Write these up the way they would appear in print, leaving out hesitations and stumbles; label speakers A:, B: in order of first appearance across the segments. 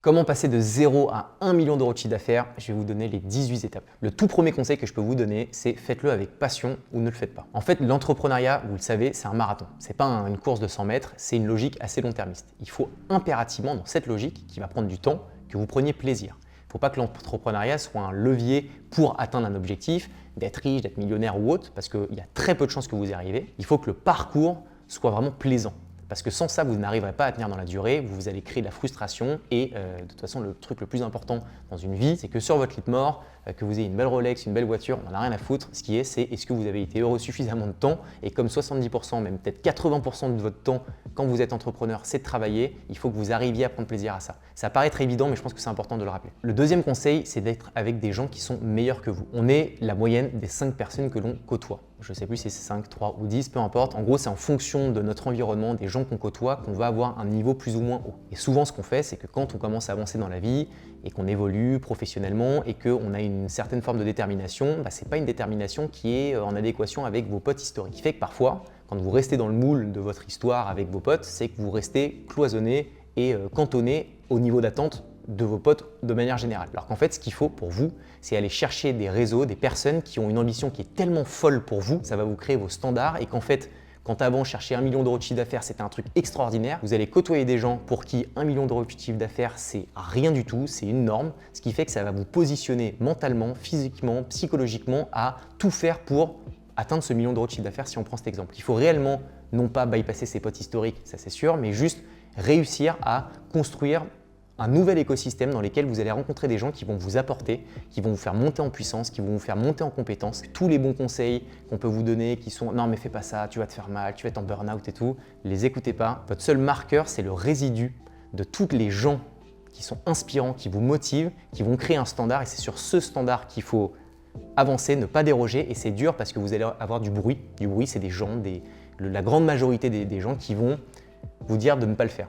A: Comment passer de 0 à 1 million d'euros de chiffre d'affaires? Je vais vous donner les 18 étapes. Le tout premier conseil que je peux vous donner, c'est faites-le avec passion ou ne le faites pas. En fait, l'entrepreneuriat, vous le savez, c'est un marathon. C'est pas une course de 100 mètres, c'est une logique assez long-termiste. Il faut impérativement, dans cette logique qui va prendre du temps, que vous preniez plaisir. Il ne faut pas que l'entrepreneuriat soit un levier pour atteindre un objectif, d'être riche, d'être millionnaire ou autre, parce qu'il y a très peu de chances que vous y arrivez. Il faut que le parcours soit vraiment plaisant. Parce que sans ça, vous n'arriverez pas à tenir dans la durée, vous allez créer de la frustration et de toute façon, le truc le plus important dans une vie, c'est que sur votre lit de mort, que vous ayez une belle Rolex, une belle voiture, on n'en a rien à foutre. Ce qui est, c'est est-ce que vous avez été heureux suffisamment de temps et comme 70%, même peut-être 80% de votre temps quand vous êtes entrepreneur, c'est de travailler, il faut que vous arriviez à prendre plaisir à ça. Ça paraît très évident, mais je pense que c'est important de le rappeler. Le deuxième conseil, c'est d'être avec des gens qui sont meilleurs que vous. On est la moyenne des 5 personnes que l'on côtoie. Je ne sais plus si c'est 5, 3 ou 10, peu importe. En gros, c'est en fonction de notre environnement, des gens qu'on côtoie, qu'on va avoir un niveau plus ou moins haut. Et souvent, ce qu'on fait, c'est que quand on commence à avancer dans la vie et qu'on évolue professionnellement et qu'on a une certaine forme de détermination, ce n'est pas une détermination qui est en adéquation avec vos potes historiques. Ce qui fait que parfois, quand vous restez dans le moule de votre histoire avec vos potes, c'est que vous restez cloisonné et cantonné au niveau d'attente de vos potes de manière générale. Alors qu'en fait, ce qu'il faut pour vous, c'est aller chercher des réseaux, des personnes qui ont une ambition qui est tellement folle pour vous, ça va vous créer vos standards et qu'en fait, quand avant chercher 1 million d'euros de chiffre d'affaires, c'était un truc extraordinaire, vous allez côtoyer des gens pour qui 1 million d'euros de chiffre d'affaires, c'est rien du tout, c'est une norme, ce qui fait que ça va vous positionner mentalement, physiquement, psychologiquement à tout faire pour atteindre ce million d'euros de chiffre d'affaires si on prend cet exemple. Il faut réellement non pas bypasser ses potes historiques, ça c'est sûr, mais juste réussir à construire un nouvel écosystème dans lequel vous allez rencontrer des gens qui vont vous apporter, qui vont vous faire monter en puissance, qui vont vous faire monter en compétences. Tous les bons conseils qu'on peut vous donner qui sont « non mais fais pas ça, tu vas te faire mal, tu vas être en burn-out et tout », les écoutez pas. Votre seul marqueur, c'est le résidu de tous les gens qui sont inspirants, qui vous motivent, qui vont créer un standard et c'est sur ce standard qu'il faut avancer, ne pas déroger et c'est dur parce que vous allez avoir du bruit. Du bruit, c'est des gens, la grande majorité des gens qui vont vous dire de ne pas le faire.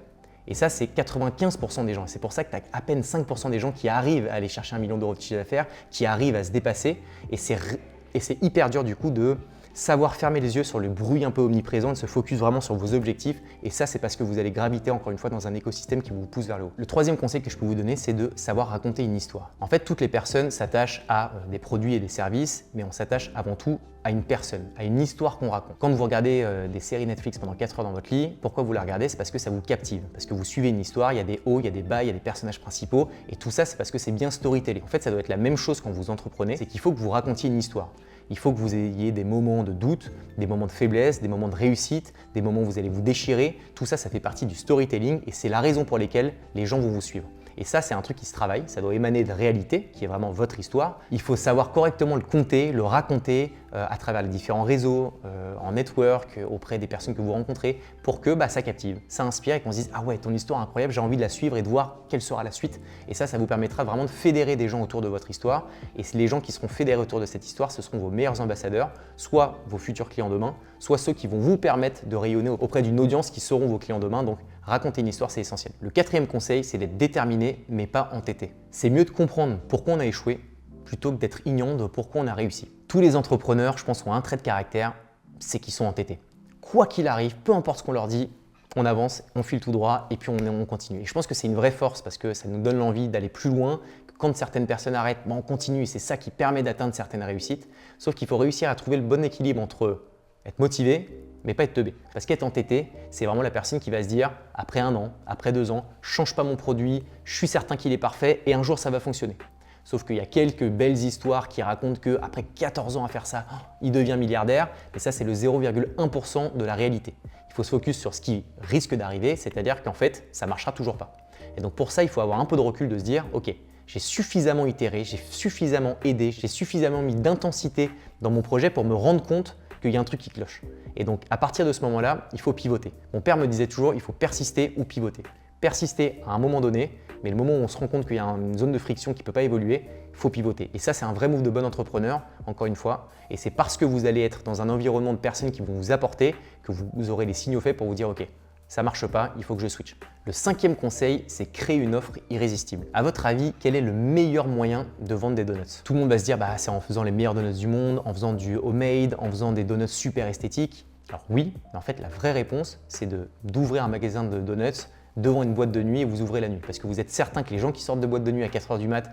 A: Et ça, c'est 95% des gens. Et c'est pour ça que tu as à peine 5% des gens qui arrivent à aller chercher 1 million d'euros de chiffre d'affaires, qui arrivent à se dépasser. Et c'est hyper dur du coup de savoir fermer les yeux sur le bruit un peu omniprésent, de se focus vraiment sur vos objectifs. Et ça, c'est parce que vous allez graviter encore une fois dans un écosystème qui vous pousse vers le haut. Le troisième conseil que je peux vous donner, c'est de savoir raconter une histoire. En fait, toutes les personnes s'attachent à des produits et des services, mais on s'attache avant tout à une personne, à une histoire qu'on raconte. Quand vous regardez des séries Netflix pendant 4 heures dans votre lit, pourquoi vous la regardez? C'est parce que ça vous captive, parce que vous suivez une histoire, il y a des hauts, il y a des bas, il y a des personnages principaux, et tout ça, c'est parce que c'est bien storytelling. En fait, ça doit être la même chose quand vous entreprenez, c'est qu'il faut que vous racontiez une histoire. Il faut que vous ayez des moments de doute, des moments de faiblesse, des moments de réussite, des moments où vous allez vous déchirer. Tout ça, ça fait partie du storytelling et c'est la raison pour laquelle les gens vont vous suivre. Et ça, c'est un truc qui se travaille, ça doit émaner de réalité, qui est vraiment votre histoire. Il faut savoir correctement le conter, le raconter à travers les différents réseaux, en network, auprès des personnes que vous rencontrez, pour que ça captive, ça inspire et qu'on se dise « Ah ouais, ton histoire est incroyable, j'ai envie de la suivre et de voir quelle sera la suite. » Et ça vous permettra vraiment de fédérer des gens autour de votre histoire. Et les gens qui seront fédérés autour de cette histoire, ce seront vos meilleurs ambassadeurs, soit vos futurs clients demain, soit ceux qui vont vous permettre de rayonner auprès d'une audience qui seront vos clients demain. Donc, raconter une histoire, c'est essentiel. Le quatrième conseil, c'est d'être déterminé, mais pas entêté. C'est mieux de comprendre pourquoi on a échoué plutôt que d'être ignorant de pourquoi on a réussi. Tous les entrepreneurs, je pense, ont un trait de caractère, c'est qu'ils sont entêtés. Quoi qu'il arrive, peu importe ce qu'on leur dit, on avance, on file tout droit et puis on continue. Et je pense que c'est une vraie force parce que ça nous donne l'envie d'aller plus loin. Quand certaines personnes arrêtent, on continue et c'est ça qui permet d'atteindre certaines réussites. Sauf qu'il faut réussir à trouver le bon équilibre entre être motivé, mais pas être teubé. Parce qu'être entêté, c'est vraiment la personne qui va se dire après 1 an, après 2 ans, change pas mon produit, je suis certain qu'il est parfait et un jour ça va fonctionner. Sauf qu'il y a quelques belles histoires qui racontent qu'après 14 ans à faire ça, il devient milliardaire. Et ça, c'est le 0,1% de la réalité. Il faut se focus sur ce qui risque d'arriver, c'est-à-dire qu'en fait, ça ne marchera toujours pas. Et donc pour ça, il faut avoir un peu de recul de se dire « Ok, j'ai suffisamment itéré, j'ai suffisamment aidé, j'ai suffisamment mis d'intensité dans mon projet pour me rendre compte qu'il y a un truc qui cloche. » Et donc à partir de ce moment-là, il faut pivoter. Mon père me disait toujours « Il faut persister ou pivoter ». Persister à un moment donné, mais le moment où on se rend compte qu'il y a une zone de friction qui ne peut pas évoluer, il faut pivoter. Et ça, c'est un vrai move de bon entrepreneur, encore une fois. Et c'est parce que vous allez être dans un environnement de personnes qui vont vous apporter que vous aurez les signaux faits pour vous dire « Ok, ça ne marche pas, il faut que je switch ». Le 5e conseil, c'est créer une offre irrésistible. À votre avis, quel est le meilleur moyen de vendre des donuts? Tout le monde va se dire « C'est en faisant les meilleurs donuts du monde, en faisant du homemade, en faisant des donuts super esthétiques ». Alors oui, mais en fait, la vraie réponse, c'est d'ouvrir un magasin de donuts devant une boîte de nuit et vous ouvrez la nuit. Parce que vous êtes certain que les gens qui sortent de boîte de nuit à 4 h du mat,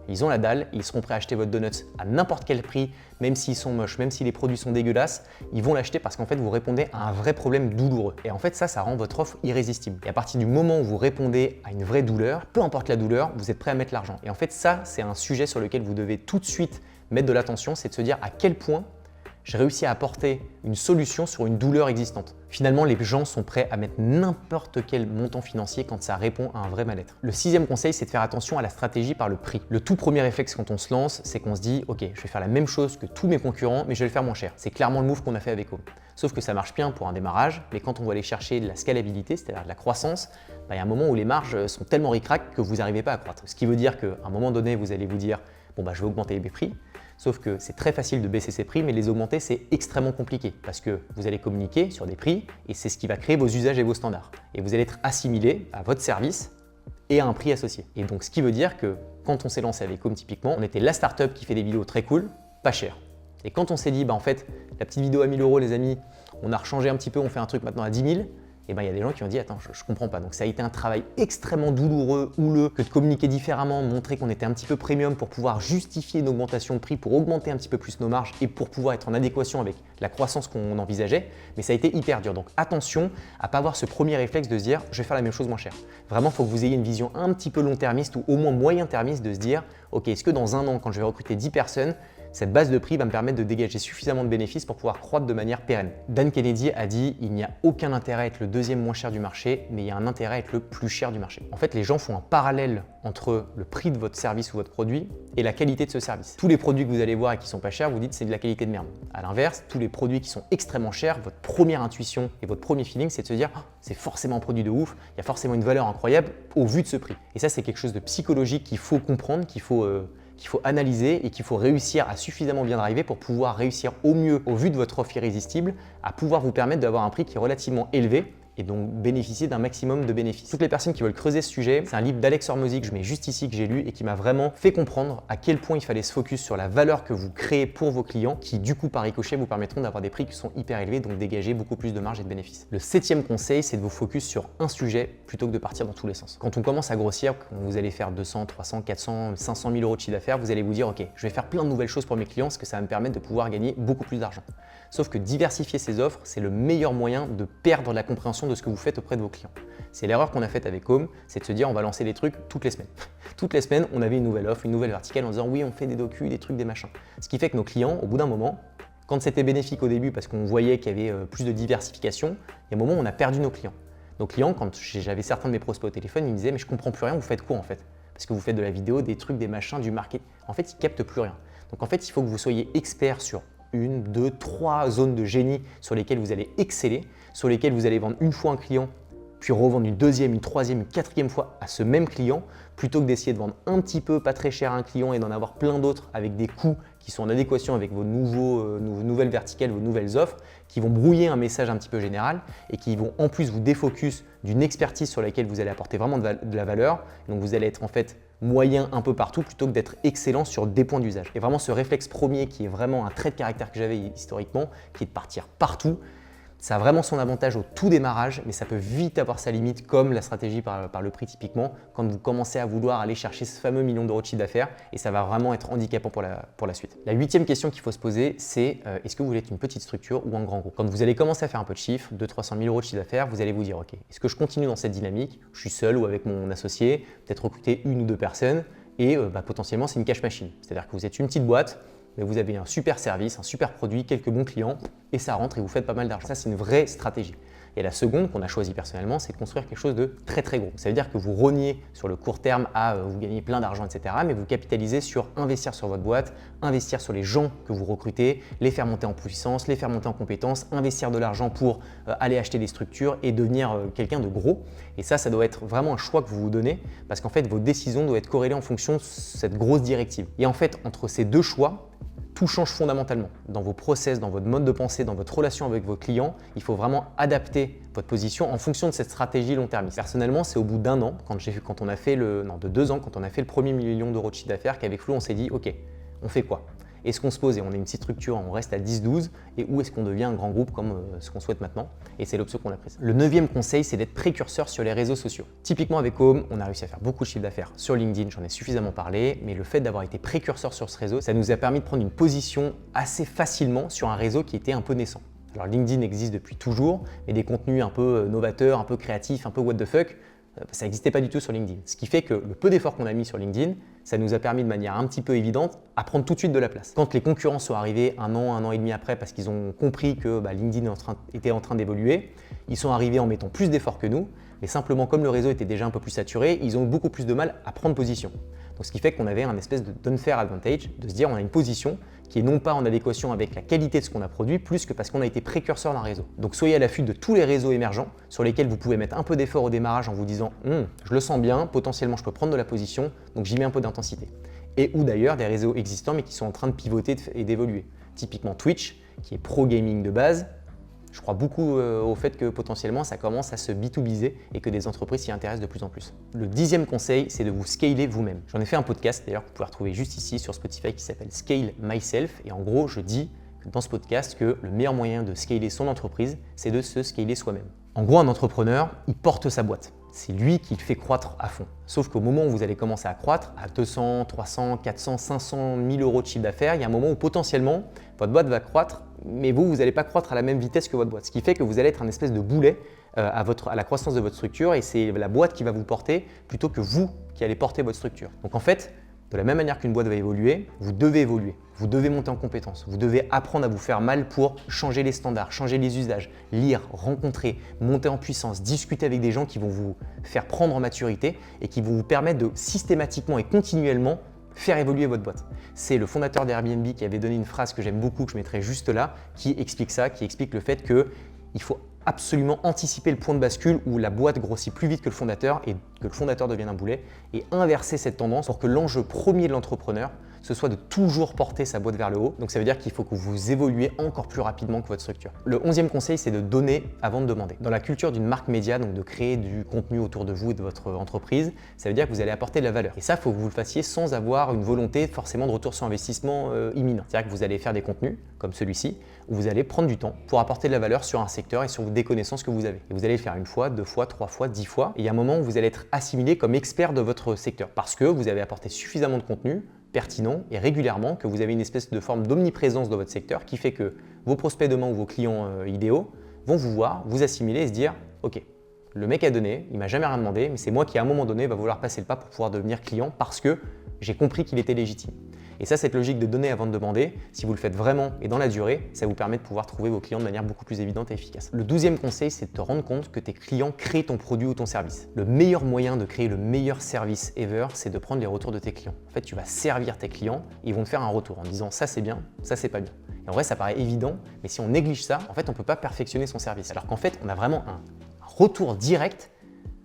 A: ils ont la dalle, ils seront prêts à acheter votre donuts à n'importe quel prix, même s'ils sont moches, même si les produits sont dégueulasses, ils vont l'acheter parce qu'en fait vous répondez à un vrai problème douloureux. Et en fait ça rend votre offre irrésistible. Et à partir du moment où vous répondez à une vraie douleur, peu importe la douleur, vous êtes prêt à mettre l'argent. Et en fait ça, c'est un sujet sur lequel vous devez tout de suite mettre de l'attention, c'est de se dire à quel point j'ai réussi à apporter une solution sur une douleur existante. Finalement, les gens sont prêts à mettre n'importe quel montant financier quand ça répond à un vrai mal-être. Le 6e conseil, c'est de faire attention à la stratégie par le prix. Le tout premier réflexe quand on se lance, c'est qu'on se dit « Ok, je vais faire la même chose que tous mes concurrents, mais je vais le faire moins cher ». C'est clairement le move qu'on a fait avec Home. Sauf que ça marche bien pour un démarrage, mais quand on va aller chercher de la scalabilité, c'est-à-dire de la croissance, il y a un moment où les marges sont tellement ric-rac que vous n'arrivez pas à croître. Ce qui veut dire qu'à un moment donné, vous allez vous dire « Bon, je vais augmenter mes prix ». Sauf que c'est très facile de baisser ses prix, mais les augmenter, c'est extrêmement compliqué parce que vous allez communiquer sur des prix et c'est ce qui va créer vos usages et vos standards. Et vous allez être assimilé à votre service et à un prix associé. Et donc, ce qui veut dire que quand on s'est lancé avec Home, typiquement, on était la startup qui fait des vidéos très cool, pas cher. Et quand on s'est dit, en fait, la petite vidéo à 1 000 €, les amis, on a rechangé un petit peu, on fait un truc maintenant à 10 000, et il y a des gens qui ont dit attends, je comprends pas. Donc ça a été un travail extrêmement douloureux, houleux, que de communiquer différemment, montrer qu'on était un petit peu premium pour pouvoir justifier une augmentation de prix, pour augmenter un petit peu plus nos marges et pour pouvoir être en adéquation avec la croissance qu'on envisageait. Mais ça a été hyper dur. Donc attention à pas avoir ce premier réflexe de se dire je vais faire la même chose moins cher. Vraiment, il faut que vous ayez une vision un petit peu long-termiste ou au moins moyen-termiste de se dire ok, est-ce que dans un an, quand je vais recruter 10 personnes, cette base de prix va me permettre de dégager suffisamment de bénéfices pour pouvoir croître de manière pérenne. Dan Kennedy a dit « Il n'y a aucun intérêt à être le deuxième moins cher du marché, mais il y a un intérêt à être le plus cher du marché. » En fait, les gens font un parallèle entre le prix de votre service ou votre produit et la qualité de ce service. Tous les produits que vous allez voir et qui sont pas chers, vous dites c'est de la qualité de merde. À l'inverse, tous les produits qui sont extrêmement chers, votre première intuition et votre premier feeling, c'est de se dire oh, c'est forcément un produit de ouf, il y a forcément une valeur incroyable au vu de ce prix. Et ça, c'est quelque chose de psychologique qu'il faut comprendre, qu'il faut analyser et qu'il faut réussir à suffisamment bien driver pour pouvoir réussir au mieux, au vu de votre offre irrésistible, à pouvoir vous permettre d'avoir un prix qui est relativement élevé et donc bénéficier d'un maximum de bénéfices. Toutes les personnes qui veulent creuser ce sujet, c'est un livre d'Alex Hormozy que je mets juste ici, que j'ai lu et qui m'a vraiment fait comprendre à quel point il fallait se focus sur la valeur que vous créez pour vos clients qui du coup par ricochet vous permettront d'avoir des prix qui sont hyper élevés, donc dégager beaucoup plus de marge et de bénéfices. Le 7e conseil, c'est de vous focus sur un sujet plutôt que de partir dans tous les sens. Quand on commence à grossir, quand vous allez faire 200, 300, 400, 500 000 € de chiffre d'affaires, vous allez vous dire ok, je vais faire plein de nouvelles choses pour mes clients parce que ça va me permettre de pouvoir gagner beaucoup plus d'argent. Sauf que diversifier ses offres, c'est le meilleur moyen de perdre la compréhension de ce que vous faites auprès de vos clients. C'est l'erreur qu'on a faite avec Home, c'est de se dire on va lancer des trucs toutes les semaines. Toutes les semaines, on avait une nouvelle offre, une nouvelle verticale en disant oui, on fait des docus, des trucs, des machins. Ce qui fait que nos clients, au bout d'un moment, quand c'était bénéfique au début parce qu'on voyait qu'il y avait plus de diversification, il y a un moment où on a perdu nos clients. Nos clients, quand j'avais certains de mes prospects au téléphone, ils me disaient mais je comprends plus rien, vous faites quoi en fait? Parce que vous faites de la vidéo, des trucs, des machins, du marketing. En fait, ils captent plus rien. Donc en fait, il faut que vous soyez expert sur 1, 2, 3 zones de génie sur lesquelles vous allez exceller, sur lesquelles vous allez vendre une fois un client, puis revendre une deuxième, une troisième, une quatrième fois à ce même client, plutôt que d'essayer de vendre un petit peu pas très cher à un client et d'en avoir plein d'autres avec des coûts qui sont en adéquation avec vos nouvelles verticales, vos nouvelles offres, qui vont brouiller un message un petit peu général et qui vont en plus vous défocus d'une expertise sur laquelle vous allez apporter vraiment de la valeur. Donc vous allez être en fait moyen un peu partout plutôt que d'être excellent sur des points d'usage. Et vraiment ce réflexe premier qui est vraiment un trait de caractère que j'avais historiquement, qui est de partir partout, ça a vraiment son avantage au tout démarrage, mais ça peut vite avoir sa limite comme la stratégie par le prix typiquement, quand vous commencez à vouloir aller chercher ce fameux million d'euros de chiffre d'affaires et ça va vraiment être handicapant pour la suite. La 8e question qu'il faut se poser, c'est est-ce que vous voulez être une petite structure ou un grand groupe? Quand vous allez commencer à faire un peu de chiffre, 200 000 – 300 000 € de chiffre d'affaires, vous allez vous dire ok, est-ce que je continue dans cette dynamique? Je suis seul ou avec mon associé, peut-être recruter 1 ou 2 personnes et potentiellement c'est une cash machine. C'est-à-dire que vous êtes une petite boîte, mais vous avez un super service, un super produit, quelques bons clients et ça rentre et vous faites pas mal d'argent. Ça, c'est une vraie stratégie. Et la seconde qu'on a choisie personnellement, c'est de construire quelque chose de très très gros. Ça veut dire que vous rogniez sur le court terme à vous gagner plein d'argent, etc. Mais vous capitalisez sur investir sur votre boîte, investir sur les gens que vous recrutez, les faire monter en puissance, les faire monter en compétences, investir de l'argent pour aller acheter des structures et devenir quelqu'un de gros. Et ça doit être vraiment un choix que vous vous donnez parce qu'en fait, vos décisions doivent être corrélées en fonction de cette grosse directive. Et en fait, entre ces deux choix, tout change fondamentalement. Dans vos process, dans votre mode de pensée, dans votre relation avec vos clients, il faut vraiment adapter votre position en fonction de cette stratégie long-termiste. Personnellement, c'est au bout d'1 an, quand on a fait de 2 ans, quand on a fait le premier million d'euros de chiffre d'affaires, qu'avec Flo, on s'est dit, ok, on fait quoi? Est-ce qu'on se pose et on est une petite structure, on reste à 10-12 et où est-ce qu'on devient un grand groupe comme ce qu'on souhaite maintenant? Et c'est l'option qu'on a prise. Le 9e conseil, c'est d'être précurseur sur les réseaux sociaux. Typiquement avec Home, on a réussi à faire beaucoup de chiffre d'affaires sur LinkedIn, j'en ai suffisamment parlé, mais le fait d'avoir été précurseur sur ce réseau, ça nous a permis de prendre une position assez facilement sur un réseau qui était un peu naissant. Alors LinkedIn existe depuis toujours, mais des contenus un peu novateurs, un peu créatifs, un peu what the fuck, ça n'existait pas du tout sur LinkedIn. Ce qui fait que le peu d'efforts qu'on a mis sur LinkedIn, ça nous a permis de manière un petit peu évidente à prendre tout de suite de la place. Quand les concurrents sont arrivés un an et demi après parce qu'ils ont compris que LinkedIn était en train d'évoluer, ils sont arrivés en mettant plus d'efforts que nous, mais simplement comme le réseau était déjà un peu plus saturé, ils ont eu beaucoup plus de mal à prendre position. Donc ce qui fait qu'on avait un espèce d'unfair advantage, de se dire on a une position qui est non pas en adéquation avec la qualité de ce qu'on a produit, plus que parce qu'on a été précurseur d'un réseau. Donc soyez à l'affût de tous les réseaux émergents sur lesquels vous pouvez mettre un peu d'effort au démarrage en vous disant je le sens bien, potentiellement je peux prendre de la position, donc j'y mets un peu d'intensité. Et ou d'ailleurs des réseaux existants mais qui sont en train de pivoter et d'évoluer. Typiquement Twitch, qui est pro gaming de base. Je crois beaucoup au fait que potentiellement ça commence à se B2Biser et que des entreprises s'y intéressent de plus en plus. Le 10e conseil, c'est de vous scaler vous-même. J'en ai fait un podcast d'ailleurs que vous pouvez retrouver juste ici sur Spotify qui s'appelle Scale Myself et en gros je dis dans ce podcast que le meilleur moyen de scaler son entreprise, c'est de se scaler soi-même. En gros, un entrepreneur, il porte sa boîte. C'est lui qui le fait croître à fond. Sauf qu'au moment où vous allez commencer à croître, à 200, 300, 400, 500, 1000 euros de chiffre d'affaires, il y a un moment où potentiellement, votre boîte va croître, mais vous n'allez pas croître à la même vitesse que votre boîte. Ce qui fait que vous allez être un espèce de boulet à la croissance de votre structure et c'est la boîte qui va vous porter plutôt que vous qui allez porter votre structure. Donc en fait, de la même manière qu'une boîte va évoluer, vous devez évoluer, vous devez monter en compétences, vous devez apprendre à vous faire mal pour changer les standards, changer les usages, lire, rencontrer, monter en puissance, discuter avec des gens qui vont vous faire prendre en maturité et qui vont vous permettre de systématiquement et continuellement faire évoluer votre boîte. C'est le fondateur d'Airbnb qui avait donné une phrase que j'aime beaucoup, que je mettrai juste là, qui explique ça, qui explique le fait qu'il faut absolument anticiper le point de bascule où la boîte grossit plus vite que le fondateur et que le fondateur devienne un boulet et inverser cette tendance pour que l'enjeu premier de l'entrepreneur ce soit de toujours porter sa boîte vers le haut. Donc ça veut dire qu'il faut que vous évoluiez encore plus rapidement que votre structure. Le 11e conseil, c'est de donner avant de demander. Dans la culture d'une marque média, donc de créer du contenu autour de vous et de votre entreprise, ça veut dire que vous allez apporter de la valeur. Et ça, il faut que vous le fassiez sans avoir une volonté forcément de retour sur investissement imminent. C'est-à-dire que vous allez faire des contenus comme celui-ci, où vous allez prendre du temps pour apporter de la valeur sur un secteur et sur des connaissances que vous avez. Et vous allez le faire une fois, deux fois, trois fois, 10 fois. Et il y a un moment où vous allez être assimilé comme expert de votre secteur parce que vous avez apporté suffisamment de contenu pertinent et régulièrement, que vous avez une espèce de forme d'omniprésence dans votre secteur qui fait que vos prospects demain ou vos clients idéaux vont vous voir, vous assimiler et se dire « Ok, le mec a donné, il m'a jamais rien demandé, mais c'est moi qui à un moment donné va vouloir passer le pas pour pouvoir devenir client parce que j'ai compris qu'il était légitime. » Et ça, cette logique de donner avant de demander, si vous le faites vraiment et dans la durée, ça vous permet de pouvoir trouver vos clients de manière beaucoup plus évidente et efficace. Le 12e conseil, c'est de te rendre compte que tes clients créent ton produit ou ton service. Le meilleur moyen de créer le meilleur service ever, c'est de prendre les retours de tes clients. En fait, tu vas servir tes clients, ils vont te faire un retour en disant ça c'est bien, ça c'est pas bien. Et en vrai, ça paraît évident, mais si on néglige ça, en fait, on ne peut pas perfectionner son service. Alors qu'en fait, on a vraiment un retour direct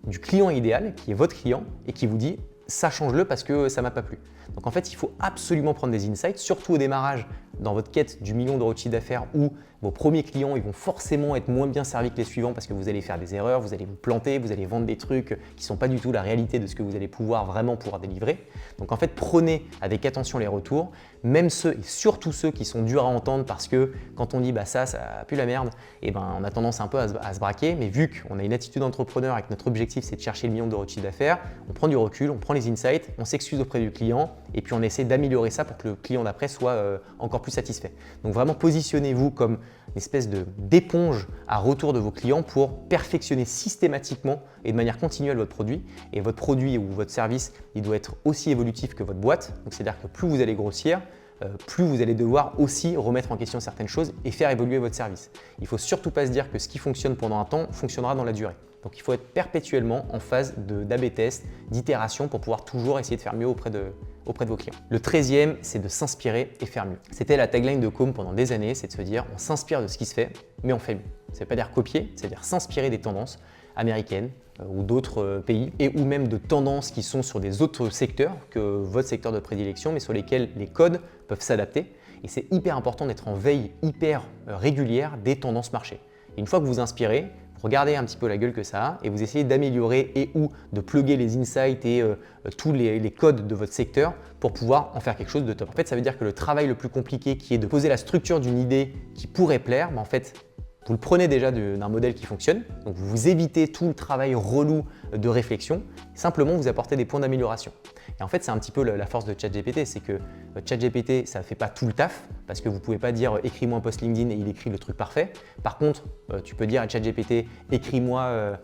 A: du client idéal, qui est votre client, et qui vous dit ça change-le parce que ça m'a pas plu. Donc en fait, il faut absolument prendre des insights, surtout au démarrage dans votre quête du million d'euros de chiffre d'affaires où vos premiers clients ils vont forcément être moins bien servis que les suivants parce que vous allez faire des erreurs, vous allez vous planter, vous allez vendre des trucs qui ne sont pas du tout la réalité de ce que vous allez vraiment pouvoir délivrer. Donc en fait, prenez avec attention les retours, même ceux et surtout ceux qui sont durs à entendre parce que quand on dit ça pue la merde, et on a tendance un peu à se braquer, mais vu qu'on a une attitude d'entrepreneur et que notre objectif c'est de chercher le million d'euros de chiffre d'affaires, on prend du recul, on prend les insights, on s'excuse auprès du client et puis on essaie d'améliorer ça pour que le client d'après soit encore plus satisfait. Donc vraiment positionnez-vous comme une espèce d'éponge à retour de vos clients pour perfectionner systématiquement et de manière continuelle votre produit. Et votre produit ou votre service, il doit être aussi évolutif que votre boîte. Donc c'est-à-dire que plus vous allez grossir, plus vous allez devoir aussi remettre en question certaines choses et faire évoluer votre service. Il ne faut surtout pas se dire que ce qui fonctionne pendant un temps fonctionnera dans la durée. Donc il faut être perpétuellement en phase d'A/B test, d'itération pour pouvoir toujours essayer de faire mieux auprès de vos clients. Le 13e, c'est de s'inspirer et faire mieux. C'était la tagline de Com pendant des années, c'est de se dire on s'inspire de ce qui se fait, mais on fait mieux. Ça ne veut pas dire copier, c'est-à-dire s'inspirer des tendances américaines ou d'autres pays et ou même de tendances qui sont sur des autres secteurs que votre secteur de prédilection, mais sur lesquels les codes peuvent s'adapter. Et c'est hyper important d'être en veille hyper régulière des tendances marché. Et une fois que vous inspirez, regardez un petit peu la gueule que ça a et vous essayez d'améliorer et ou de plugger les insights et tous les codes de votre secteur pour pouvoir en faire quelque chose de top. En fait, ça veut dire que le travail le plus compliqué qui est de poser la structure d'une idée qui pourrait plaire, en fait, vous le prenez déjà d'un modèle qui fonctionne, donc vous évitez tout le travail relou de réflexion, simplement vous apportez des points d'amélioration. Et en fait, c'est un petit peu la force de ChatGPT, c'est que ChatGPT, ça ne fait pas tout le taf, parce que vous ne pouvez pas dire écris-moi un post LinkedIn et il écrit le truc parfait. Par contre, tu peux dire à ChatGPT écris-moi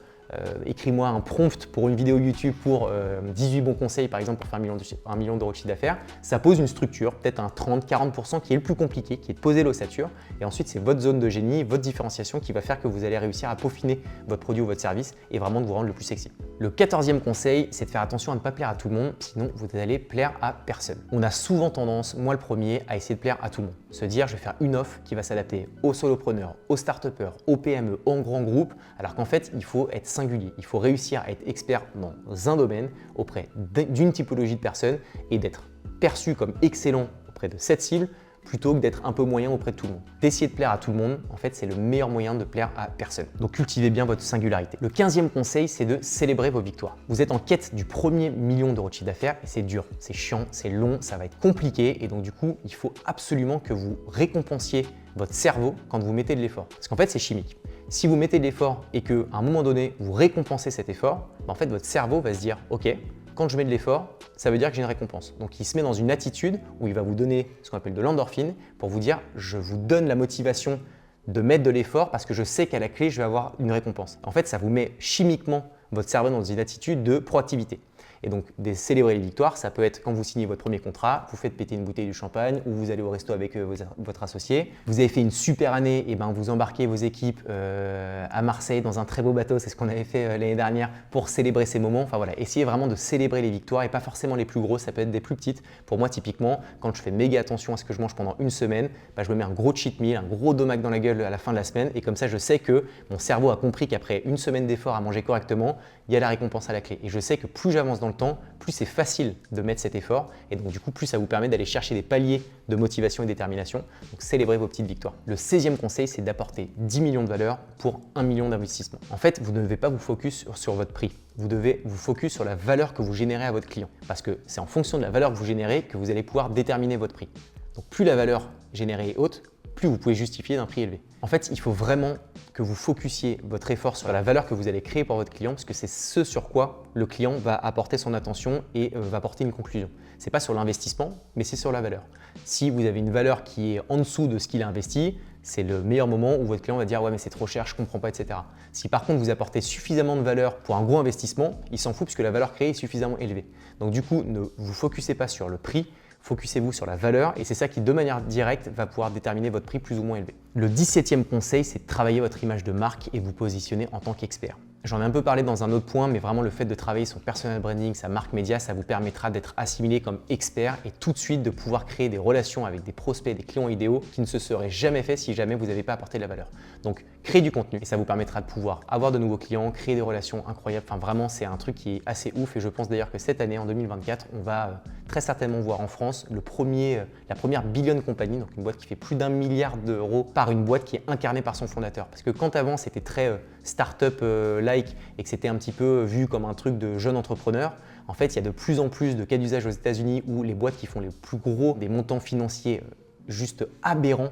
A: un prompt pour une vidéo YouTube pour 18 bons conseils par exemple pour faire 1 million d'euros de chiffre d'affaires. Ça pose une structure, peut-être un 30-40% qui est le plus compliqué, qui est de poser l'ossature. Et ensuite, c'est votre zone de génie, votre différenciation qui va faire que vous allez réussir à peaufiner votre produit ou votre service et vraiment de vous rendre le plus sexy. Le 14e conseil, c'est de faire attention à ne pas plaire à tout le monde, sinon vous allez plaire à personne. On a souvent tendance, moi le premier, à essayer de plaire à tout le monde. Se dire, je vais faire une offre qui va s'adapter aux solopreneurs, aux start-upers, aux PME, aux grands groupes, alors qu'en fait, il faut être singulier. Il faut réussir à être expert dans un domaine auprès d'une typologie de personnes et d'être perçu comme excellent auprès de cette cible plutôt que d'être un peu moyen auprès de tout le monde. D'essayer de plaire à tout le monde, en fait, c'est le meilleur moyen de plaire à personne. Donc cultivez bien votre singularité. Le 15e conseil, c'est de célébrer vos victoires. Vous êtes en quête du premier million d'euros de chiffre d'affaires et c'est dur, c'est chiant, c'est long, ça va être compliqué et donc du coup, il faut absolument que vous récompensiez votre cerveau quand vous mettez de l'effort. Parce qu'en fait, c'est chimique. Si vous mettez de l'effort et qu'à un moment donné, vous récompensez cet effort, en fait, votre cerveau va se dire « Ok, quand je mets de l'effort, ça veut dire que j'ai une récompense. » Donc, il se met dans une attitude où il va vous donner ce qu'on appelle de l'endorphine pour vous dire « Je vous donne la motivation de mettre de l'effort parce que je sais qu'à la clé, je vais avoir une récompense. » En fait, ça vous met chimiquement votre cerveau dans une attitude de proactivité. Et donc, célébrer les victoires, ça peut être quand vous signez votre premier contrat, vous faites péter une bouteille de champagne ou vous allez au resto avec votre associé. Vous avez fait une super année, et ben vous embarquez vos équipes à Marseille dans un très beau bateau, c'est ce qu'on avait fait l'année dernière pour célébrer ces moments. Enfin voilà, essayez vraiment de célébrer les victoires et pas forcément les plus grosses, ça peut être des plus petites. Pour moi, typiquement, quand je fais méga attention à ce que je mange pendant une semaine, je me mets un gros cheat meal, un gros domac dans la gueule à la fin de la semaine et comme ça, je sais que mon cerveau a compris qu'après une semaine d'effort à manger correctement, il y a la récompense à la clé. Et je sais que plus j'avance dans le temps, plus c'est facile de mettre cet effort et donc du coup, plus ça vous permet d'aller chercher des paliers de motivation et détermination. Donc, célébrez vos petites victoires. Le 16e conseil, c'est d'apporter 10 millions de valeur pour 1 million d'investissements. En fait, vous ne devez pas vous focus sur votre prix. Vous devez vous focus sur la valeur que vous générez à votre client parce que c'est en fonction de la valeur que vous générez que vous allez pouvoir déterminer votre prix. Donc, plus la valeur générée est haute, plus vous pouvez justifier d'un prix élevé. En fait, il faut vraiment que vous focusiez votre effort sur la valeur que vous allez créer pour votre client parce que c'est ce sur quoi le client va apporter son attention et va apporter une conclusion. Ce n'est pas sur l'investissement, mais c'est sur la valeur. Si vous avez une valeur qui est en dessous de ce qu'il a investi, c'est le meilleur moment où votre client va dire « ouais mais c'est trop cher, je ne comprends pas, etc. » Si par contre vous apportez suffisamment de valeur pour un gros investissement, il s'en fout parce que la valeur créée est suffisamment élevée. Donc du coup, ne vous focussez pas sur le prix, focussez-vous sur la valeur et c'est ça qui, de manière directe, va pouvoir déterminer votre prix plus ou moins élevé. Le 17e conseil, c'est de travailler votre image de marque et vous positionner en tant qu'expert. J'en ai un peu parlé dans un autre point, mais vraiment le fait de travailler son personal branding, sa marque média, ça vous permettra d'être assimilé comme expert et tout de suite de pouvoir créer des relations avec des prospects, des clients idéaux qui ne se seraient jamais fait si jamais vous n'avez pas apporté de la valeur. Donc, créez du contenu et ça vous permettra de pouvoir avoir de nouveaux clients, créer des relations incroyables. Enfin, vraiment, c'est un truc qui est assez ouf et je pense d'ailleurs que cette année, en 2024, on va très certainement voir en France la première billion company, donc une boîte qui fait plus d'1 milliard d'euros par une boîte qui est incarnée par son fondateur. Parce que quand avant, c'était très startup-like et que c'était un petit peu vu comme un truc de jeune entrepreneur, en fait, il y a de plus en plus de cas d'usage aux États-Unis où les boîtes qui font les plus gros des montants financiers juste aberrants,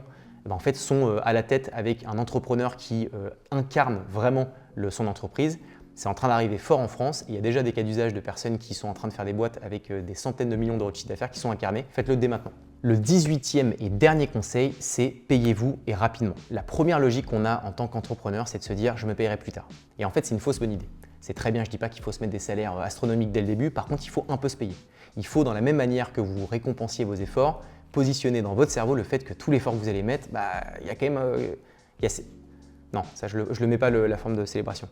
A: en fait, sont à la tête avec un entrepreneur qui incarne vraiment son entreprise. C'est en train d'arriver fort en France. Il y a déjà des cas d'usage de personnes qui sont en train de faire des boîtes avec des centaines de millions d'euros de chiffre d'affaires qui sont incarnées. Faites-le dès maintenant. Le 18e et dernier conseil, c'est payez-vous et rapidement. La première logique qu'on a en tant qu'entrepreneur, c'est de se dire « je me payerai plus tard ». Et en fait, c'est une fausse bonne idée. C'est très bien, je ne dis pas qu'il faut se mettre des salaires astronomiques dès le début. Par contre, il faut un peu se payer. Il faut, dans la même manière que vous récompensiez vos efforts, positionner dans votre cerveau le fait que tout l'effort que vous allez mettre, il y a quand même… Non, ça je le mets pas la forme de célébration.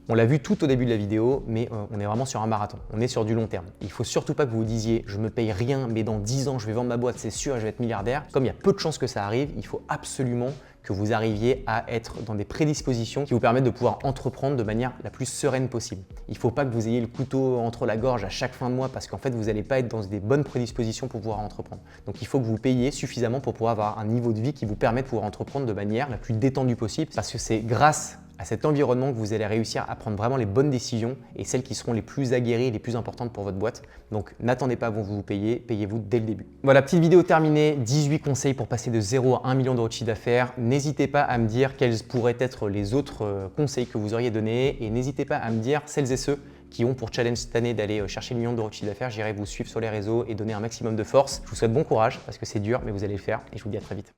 A: On l'a vu tout au début de la vidéo, mais on est vraiment sur un marathon, on est sur du long terme. Il ne faut surtout pas que vous vous disiez « je me paye rien, mais dans 10 ans, je vais vendre ma boîte, c'est sûr, je vais être milliardaire ». Comme il y a peu de chances que ça arrive, il faut absolument que vous arriviez à être dans des prédispositions qui vous permettent de pouvoir entreprendre de manière la plus sereine possible. Il ne faut pas que vous ayez le couteau entre la gorge à chaque fin de mois parce qu'en fait, vous n'allez pas être dans des bonnes prédispositions pour pouvoir entreprendre. Donc, il faut que vous payiez suffisamment pour pouvoir avoir un niveau de vie qui vous permet de pouvoir entreprendre de manière la plus détendue possible parce que c'est grâce à cet environnement que vous allez réussir à prendre vraiment les bonnes décisions et celles qui seront les plus aguerries, les plus importantes pour votre boîte. Donc n'attendez pas avant vous payer, payez-vous dès le début. Voilà, petite vidéo terminée, 18 conseils pour passer de 0 à 1 million d'euros de chiffre d'affaires. N'hésitez pas à me dire quels pourraient être les autres conseils que vous auriez donnés et n'hésitez pas à me dire celles et ceux qui ont pour challenge cette année d'aller chercher le million d'euros de chiffre d'affaires. J'irai vous suivre sur les réseaux et donner un maximum de force. Je vous souhaite bon courage parce que c'est dur, mais vous allez le faire et je vous dis à très vite.